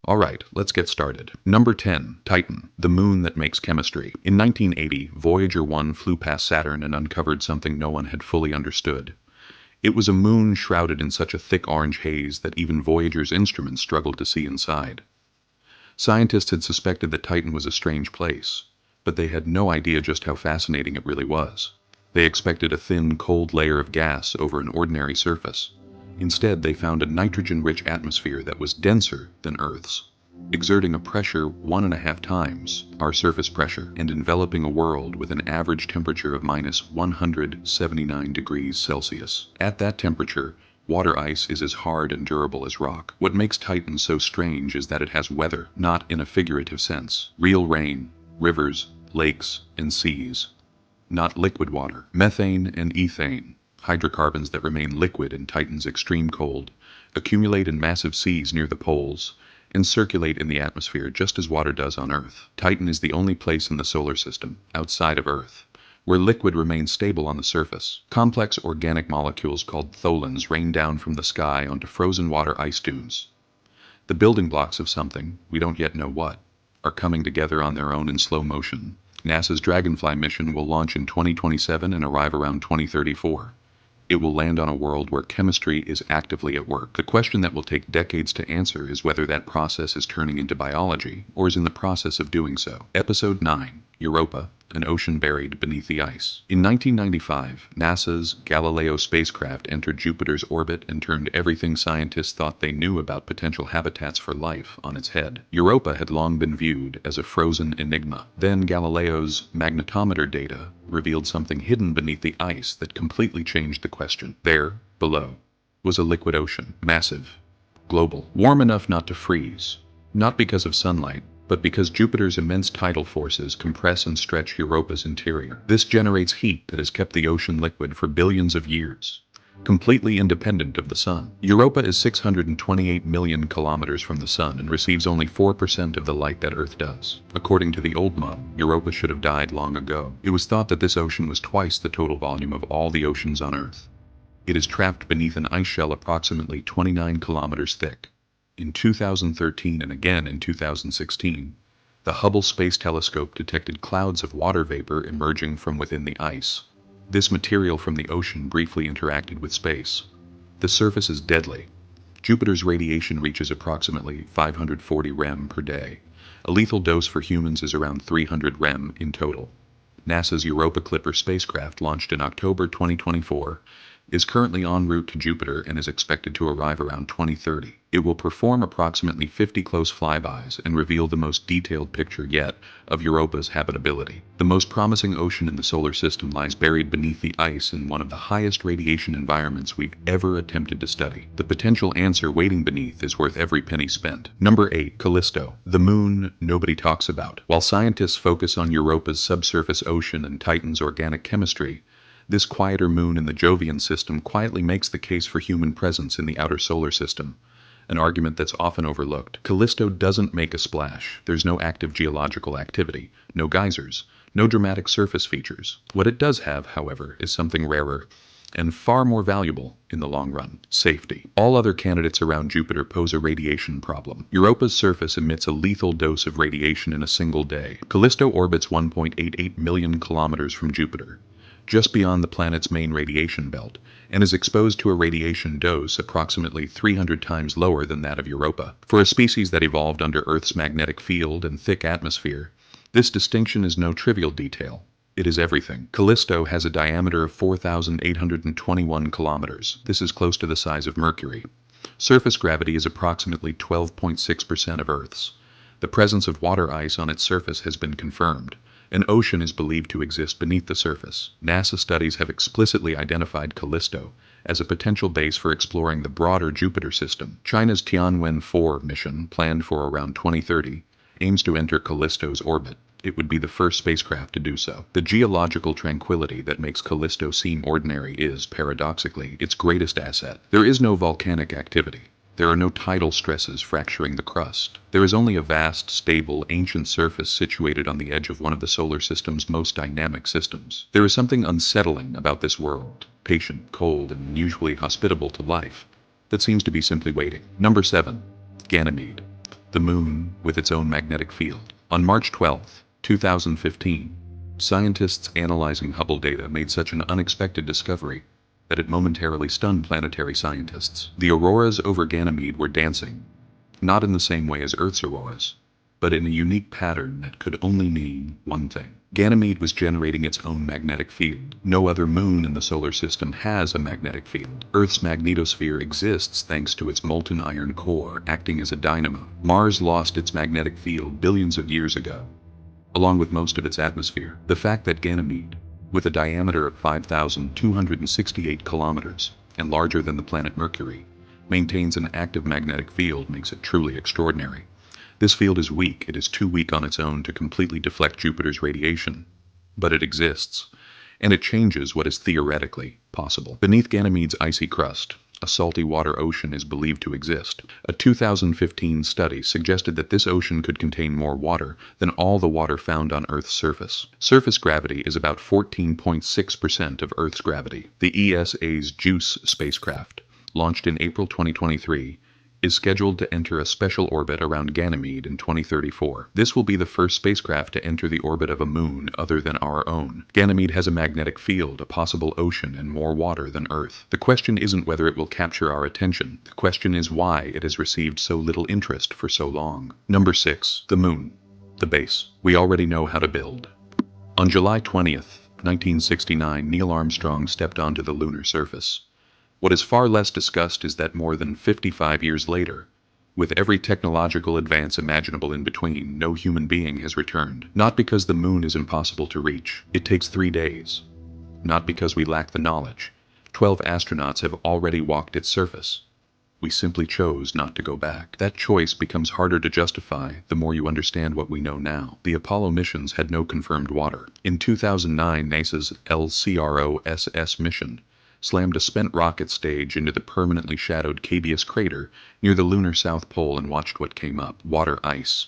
Alright, let's get started. Number 10. Titan, the moon that makes chemistry. In 1980, Voyager 1 flew past Saturn and uncovered something no one had fully understood. It was a moon shrouded in such a thick orange haze that even Voyager's instruments struggled to see inside. Scientists had suspected that Titan was a strange place, but they had no idea just how fascinating it really was. They expected a thin, cold layer of gas over an ordinary surface. Instead, they found a nitrogen-rich atmosphere that was denser than Earth's, exerting a pressure 1.5 times our surface pressure and enveloping a world with an average temperature of minus 179 degrees Celsius. At that temperature, water ice is as hard and durable as rock. What makes Titan so strange is that it has weather, not in a figurative sense. Real rain, rivers, lakes, and seas. Not liquid water. Methane and ethane, hydrocarbons that remain liquid in Titan's extreme cold, accumulate in massive seas near the poles, and circulate in the atmosphere just as water does on Earth. Titan is the only place in the solar system, outside of Earth, where liquid remains stable on the surface. Complex organic molecules called tholins rain down from the sky onto frozen water ice dunes. The building blocks of something, we don't yet know what, are coming together on their own in slow motion. NASA's Dragonfly mission will launch in 2027 and arrive around 2034. It will land on a world where chemistry is actively at work. The question that will take decades to answer is whether that process is turning into biology, or is in the process of doing so. Episode 9. Europa, an ocean buried beneath the ice. In 1995, NASA's Galileo spacecraft entered Jupiter's orbit and turned everything scientists thought they knew about potential habitats for life on its head. Europa had long been viewed as a frozen enigma. Then Galileo's magnetometer data revealed something hidden beneath the ice that completely changed the question. There, below, was a liquid ocean, massive, global, warm enough not to freeze, not because of sunlight, but because Jupiter's immense tidal forces compress and stretch Europa's interior. This generates heat that has kept the ocean liquid for billions of years, completely independent of the sun. Europa is 628 million kilometers from the sun and receives only 4% of the light that Earth does. According to the old model, Europa should have died long ago. It was thought that this ocean was twice the total volume of all the oceans on Earth. It is trapped beneath an ice shell approximately 29 kilometers thick. In 2013 and again in 2016, the Hubble Space Telescope detected clouds of water vapor emerging from within the ice. This material from the ocean briefly interacted with space. The surface is deadly. Jupiter's radiation reaches approximately 540 rem per day. A lethal dose for humans is around 300 rem in total. NASA's Europa Clipper spacecraft, launched in October 2024, is currently en route to Jupiter and is expected to arrive around 2030. It will perform approximately 50 close flybys and reveal the most detailed picture yet of Europa's habitability. The most promising ocean in the solar system lies buried beneath the ice in one of the highest radiation environments we've ever attempted to study. The potential answer waiting beneath is worth every penny spent. Number 8. Callisto, the moon nobody talks about. While scientists focus on Europa's subsurface ocean and Titan's organic chemistry, this quieter moon in the Jovian system quietly makes the case for human presence in the outer solar system, an argument that's often overlooked. Callisto doesn't make a splash. There's no active geological activity, no geysers, no dramatic surface features. What it does have, however, is something rarer and far more valuable in the long run: safety. All other candidates around Jupiter pose a radiation problem. Europa's surface emits a lethal dose of radiation in a single day. Callisto orbits 1.88 million kilometers from Jupiter, just beyond the planet's main radiation belt, and is exposed to a radiation dose approximately 300 times lower than that of Europa. For a species that evolved under Earth's magnetic field and thick atmosphere, this distinction is no trivial detail. It is everything. Callisto has a diameter of 4,821 kilometers. This is close to the size of Mercury. Surface gravity is approximately 12.6% of Earth's. The presence of water ice on its surface has been confirmed. An ocean is believed to exist beneath the surface. NASA studies have explicitly identified Callisto as a potential base for exploring the broader Jupiter system. China's Tianwen-4 mission, planned for around 2030, aims to enter Callisto's orbit. It would be the first spacecraft to do so. The geological tranquility that makes Callisto seem ordinary is, paradoxically, its greatest asset. There is no volcanic activity. There are no tidal stresses fracturing the crust. There is only a vast, stable, ancient surface situated on the edge of one of the solar system's most dynamic systems. There is something unsettling about this world, patient, cold, and unusually hospitable to life, that seems to be simply waiting. Number 7. Ganymede, The moon with its own magnetic field. On March 12, 2015, scientists analyzing Hubble data made such an unexpected discovery that it momentarily stunned planetary scientists. The auroras over Ganymede were dancing, not in the same way as Earth's auroras, but in a unique pattern that could only mean one thing. Ganymede was generating its own magnetic field. No other moon in the solar system has a magnetic field. Earth's magnetosphere exists thanks to its molten iron core acting as a dynamo. Mars lost its magnetic field billions of years ago, along with most of its atmosphere. The fact that Ganymede, with a diameter of 5,268 kilometers and larger than the planet Mercury, maintains an active magnetic field makes it truly extraordinary. This field is weak. It is too weak on its own to completely deflect Jupiter's radiation, but it exists, and it changes what is theoretically possible. Beneath Ganymede's icy crust, a salty water ocean is believed to exist. A 2015 study suggested that this ocean could contain more water than all the water found on Earth's surface. Surface gravity is about 14.6% of Earth's gravity. The ESA's JUICE spacecraft, launched in April 2023, is scheduled to enter a special orbit around Ganymede in 2034. This will be the first spacecraft to enter the orbit of a moon other than our own. Ganymede has a magnetic field, a possible ocean, and more water than Earth. The question isn't whether it will capture our attention. The question is why it has received so little interest for so long. Number 6. The Moon. The base. We already know how to build. On July 20th, 1969, Neil Armstrong stepped onto the lunar surface. What is far less discussed is that more than 55 years later, with every technological advance imaginable in between, no human being has returned. Not because the moon is impossible to reach. It takes 3 days. Not because we lack the knowledge. 12 astronauts have already walked its surface. We simply chose not to go back. That choice becomes harder to justify the more you understand what we know now. The Apollo missions had no confirmed water. In 2009, NASA's LCROSS mission slammed a spent rocket stage into the permanently shadowed Cabeus crater near the lunar South Pole and watched what came up. Water ice.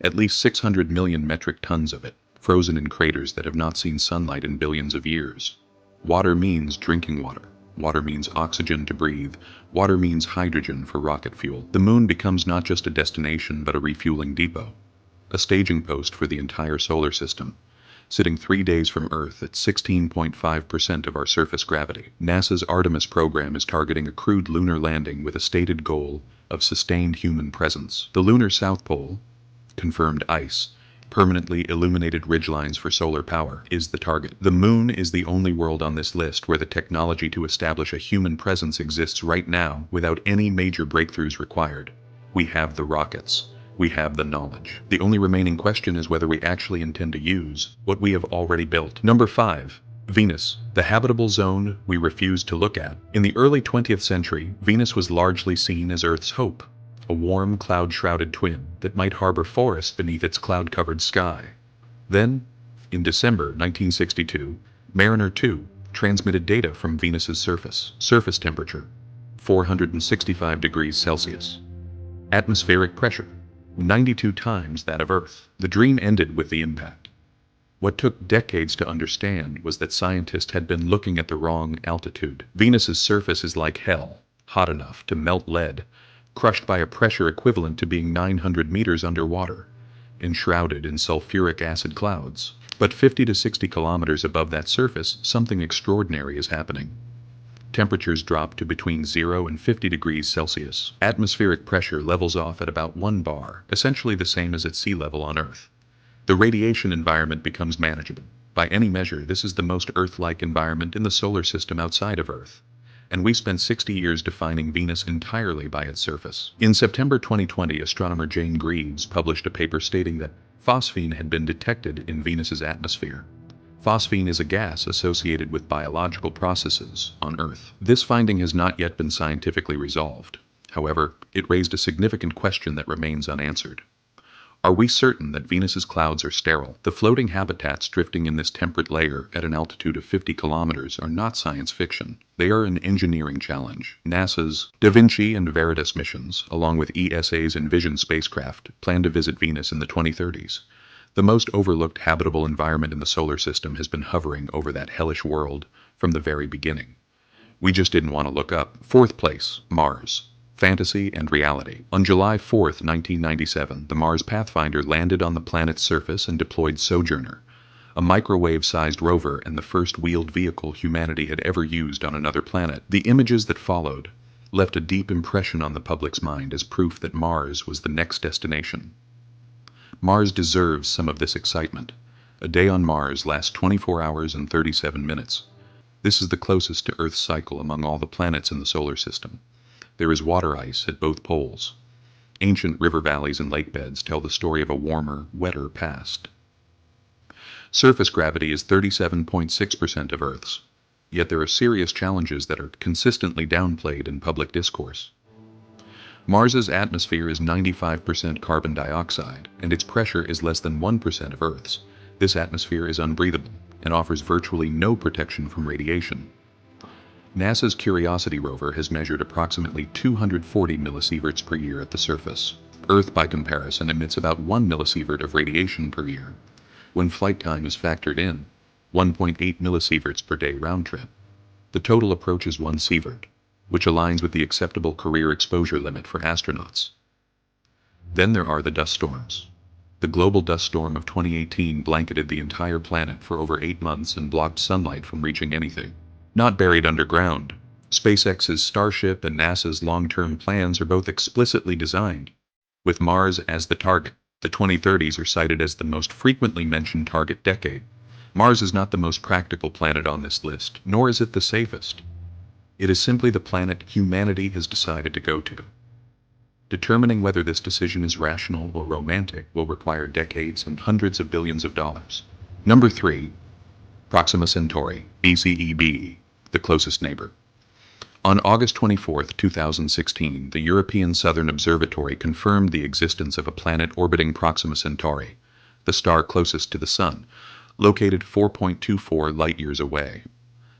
At least 600 million metric tons of it, frozen in craters that have not seen sunlight in billions of years. Water means drinking water. Water means oxygen to breathe. Water means hydrogen for rocket fuel. The moon becomes not just a destination but a refueling depot, a staging post for the entire solar system, sitting 3 days from Earth at 16.5% of our surface gravity. NASA's Artemis program is targeting a crewed lunar landing with a stated goal of sustained human presence. The lunar South Pole, confirmed ice, permanently illuminated ridgelines for solar power, is the target. The moon is the only world on this list where the technology to establish a human presence exists right now without any major breakthroughs required. We have the rockets. We have the knowledge. The only remaining question is whether we actually intend to use what we have already built. Number 5. Venus, the habitable zone we refuse to look at. In the early 20th century, Venus was largely seen as Earth's hope, a warm, cloud-shrouded twin that might harbor forests beneath its cloud-covered sky. Then, in December 1962, Mariner 2 transmitted data from Venus's surface. Surface temperature, 465 degrees Celsius. Atmospheric pressure, 92 times that of Earth. The dream ended with the impact. What took decades to understand was that scientists had been looking at the wrong altitude. Venus's surface is like hell, hot enough to melt lead, crushed by a pressure equivalent to being 900 meters underwater, enshrouded in sulfuric acid clouds. But 50 to 60 kilometers above that surface, something extraordinary is happening. Temperatures drop to between 0 and 50 degrees Celsius. Atmospheric pressure levels off at about 1 bar, essentially the same as at sea level on Earth. The radiation environment becomes manageable. By any measure, this is the most Earth-like environment in the solar system outside of Earth, and we spent 60 years defining Venus entirely by its surface. In September 2020, astronomer Jane Greaves published a paper stating that phosphine had been detected in Venus's atmosphere. Phosphine is a gas associated with biological processes on Earth. This finding has not yet been scientifically resolved. However, it raised a significant question that remains unanswered. Are we certain that Venus's clouds are sterile? The floating habitats drifting in this temperate layer at an altitude of 50 kilometers are not science fiction. They are an engineering challenge. NASA's Da Vinci and Veritas missions, along with ESA's Envision spacecraft, plan to visit Venus in the 2030s. The most overlooked habitable environment in the solar system has been hovering over that hellish world from the very beginning. We just didn't want to look up. 4th place, Mars. Fantasy and reality. On July 4, 1997, the Mars Pathfinder landed on the planet's surface and deployed Sojourner, a microwave-sized rover and the first wheeled vehicle humanity had ever used on another planet. The images that followed left a deep impression on the public's mind as proof that Mars was the next destination. Mars deserves some of this excitement. A day on Mars lasts 24 hours and 37 minutes. This is the closest to Earth's cycle among all the planets in the solar system. There is water ice at both poles. Ancient river valleys and lake beds tell the story of a warmer, wetter past. Surface gravity is 37.6% of Earth's, yet there are serious challenges that are consistently downplayed in public discourse. Mars's atmosphere is 95% carbon dioxide, and its pressure is less than 1% of Earth's. This atmosphere is unbreathable and offers virtually no protection from radiation. NASA's Curiosity rover has measured approximately 240 millisieverts per year at the surface. Earth, by comparison, emits about 1 millisievert of radiation per year. When flight time is factored in, 1.8 millisieverts per day round trip. The total approaches 1 sievert, which aligns with the acceptable career exposure limit for astronauts. Then there are the dust storms. The global dust storm of 2018 blanketed the entire planet for over 8 months and blocked sunlight from reaching anything not buried underground. SpaceX's Starship and NASA's long-term plans are both explicitly designed with Mars as the target. The 2030s are cited as the most frequently mentioned target decade. Mars is not the most practical planet on this list, nor is it the safest. It is simply the planet humanity has decided to go to. Determining whether this decision is rational or romantic will require decades and hundreds of billions of dollars. Number 3. Proxima Centauri, BCEB, the closest neighbor. On August 24, 2016, the European Southern Observatory confirmed the existence of a planet orbiting Proxima Centauri, the star closest to the Sun, located 4.24 light-years away.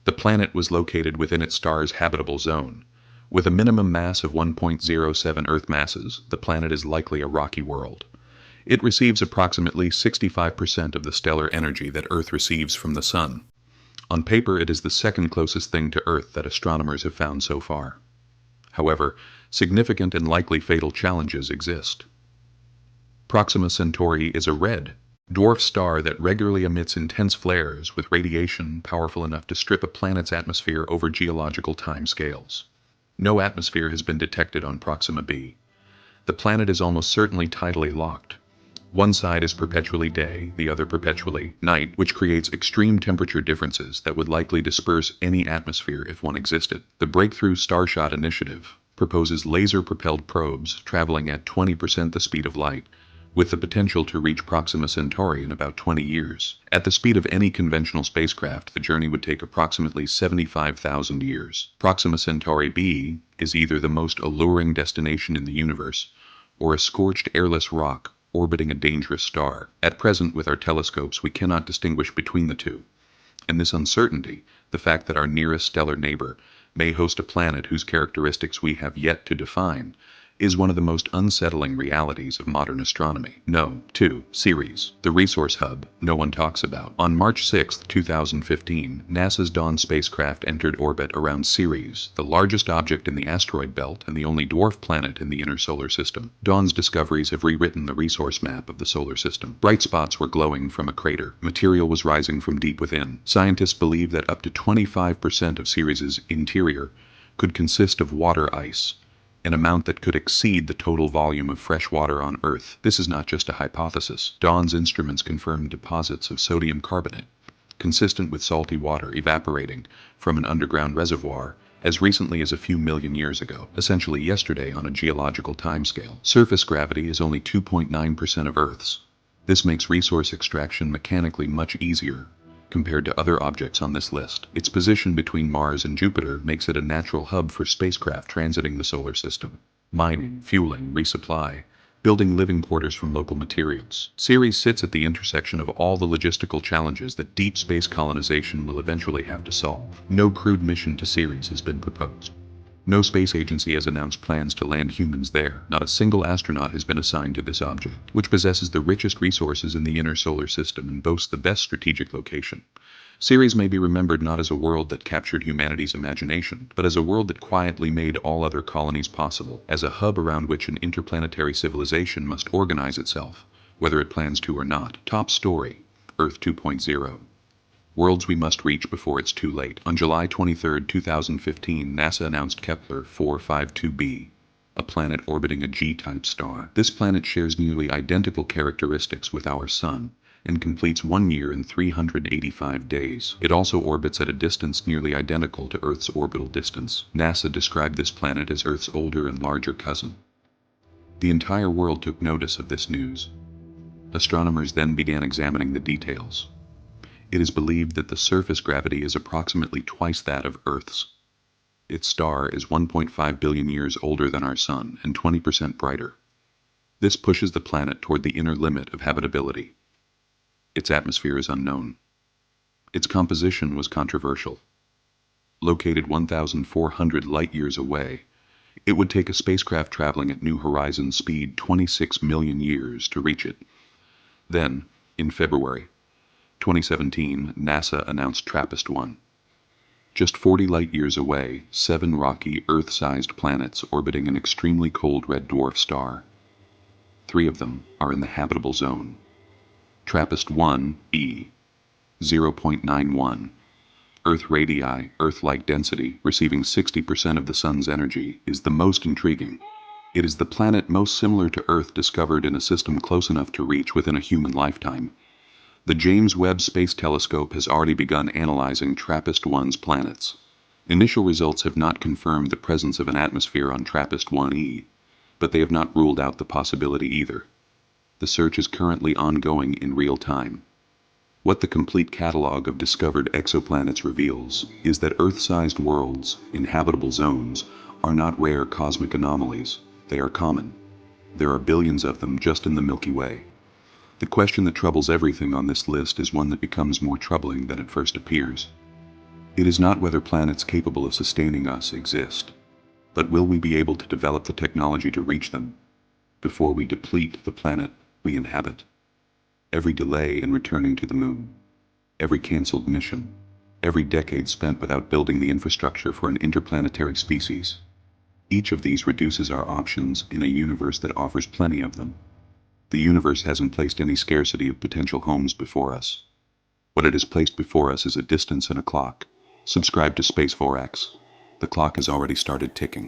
The planet was located within its star's habitable zone. With a minimum mass of 1.07 Earth masses, the planet is likely a rocky world. It receives approximately 65% of the stellar energy that Earth receives from the Sun. On paper, it is the second closest thing to Earth that astronomers have found so far. However, significant and likely fatal challenges exist. Proxima Centauri is a red dwarf star that regularly emits intense flares with radiation powerful enough to strip a planet's atmosphere over geological timescales. No atmosphere has been detected on Proxima b. The planet is almost certainly tidally locked. One side is perpetually day, the other perpetually night, which creates extreme temperature differences that would likely disperse any atmosphere if one existed. The Breakthrough Starshot Initiative proposes laser-propelled probes traveling at 20% the speed of light, with the potential to reach Proxima Centauri in about 20 years. At the speed of any conventional spacecraft, the journey would take approximately 75,000 years. Proxima Centauri b is either the most alluring destination in the universe, or a scorched airless rock orbiting a dangerous star. At present, with our telescopes, we cannot distinguish between the two. And this uncertainty, the fact that our nearest stellar neighbor may host a planet whose characteristics we have yet to define, is one of the most unsettling realities of modern astronomy. No. 2. Ceres, the resource hub no one talks about. On March 6, 2015, NASA's Dawn spacecraft entered orbit around Ceres, the largest object in the asteroid belt and the only dwarf planet in the inner solar system. Dawn's discoveries have rewritten the resource map of the solar system. Bright spots were glowing from a crater. Material was rising from deep within. Scientists believe that up to 25% of Ceres's interior could consist of water ice, an amount that could exceed the total volume of fresh water on Earth. This is not just a hypothesis. Dawn's instruments confirmed deposits of sodium carbonate, consistent with salty water evaporating from an underground reservoir as recently as a few million years ago, essentially yesterday on a geological timescale. Surface gravity is only 2.9% of Earth's. This makes resource extraction mechanically much easier compared to other objects on this list. Its position between Mars and Jupiter makes it a natural hub for spacecraft transiting the solar system. Mining, fueling, resupply, building living quarters from local materials. Ceres sits at the intersection of all the logistical challenges that deep space colonization will eventually have to solve. No crewed mission to Ceres has been proposed. No space agency has announced plans to land humans there. Not a single astronaut has been assigned to this object, which possesses the richest resources in the inner solar system and boasts the best strategic location. Ceres may be remembered not as a world that captured humanity's imagination, but as a world that quietly made all other colonies possible, as a hub around which an interplanetary civilization must organize itself, whether it plans to or not. Top story: Earth 2.0. Worlds we must reach before it's too late. On July 23, 2015, NASA announced Kepler 452b, a planet orbiting a G-type star. This planet shares nearly identical characteristics with our Sun and completes 1 year in 385 days. It also orbits at a distance nearly identical to Earth's orbital distance. NASA described this planet as Earth's older and larger cousin. The entire world took notice of this news. Astronomers then began examining the details. It is believed that the surface gravity is approximately twice that of Earth's. Its star is 1.5 billion years older than our Sun and 20% brighter. This pushes the planet toward the inner limit of habitability. Its atmosphere is unknown. Its composition was controversial. Located 1,400 light-years away, it would take a spacecraft traveling at New Horizons speed 26 million years to reach it. Then, in February 2017, NASA announced TRAPPIST-1. Just 40 light-years away, 7 rocky, Earth-sized planets orbiting an extremely cold red dwarf star. 3 of them are in the habitable zone. TRAPPIST-1 0.91. Earth radii, Earth-like density, receiving 60% of the Sun's energy, is the most intriguing. It is the planet most similar to Earth discovered in a system close enough to reach within a human lifetime. The James Webb Space Telescope has already begun analyzing TRAPPIST-1's planets. Initial results have not confirmed the presence of an atmosphere on TRAPPIST-1e, but they have not ruled out the possibility either. The search is currently ongoing in real time. What the complete catalog of discovered exoplanets reveals is that Earth-sized worlds in habitable zones are not rare cosmic anomalies. They are common. There are billions of them just in the Milky Way. The question that troubles everything on this list is one that becomes more troubling than it first appears. It is not whether planets capable of sustaining us exist, but will we be able to develop the technology to reach them before we deplete the planet we inhabit? Every delay in returning to the moon, every canceled mission, every decade spent without building the infrastructure for an interplanetary species. Each of these reduces our options in a universe that offers plenty of them. The universe hasn't placed any scarcity of potential homes before us. What it has placed before us is a distance and a clock. Subscribe to Spacevorax. The clock has already started ticking.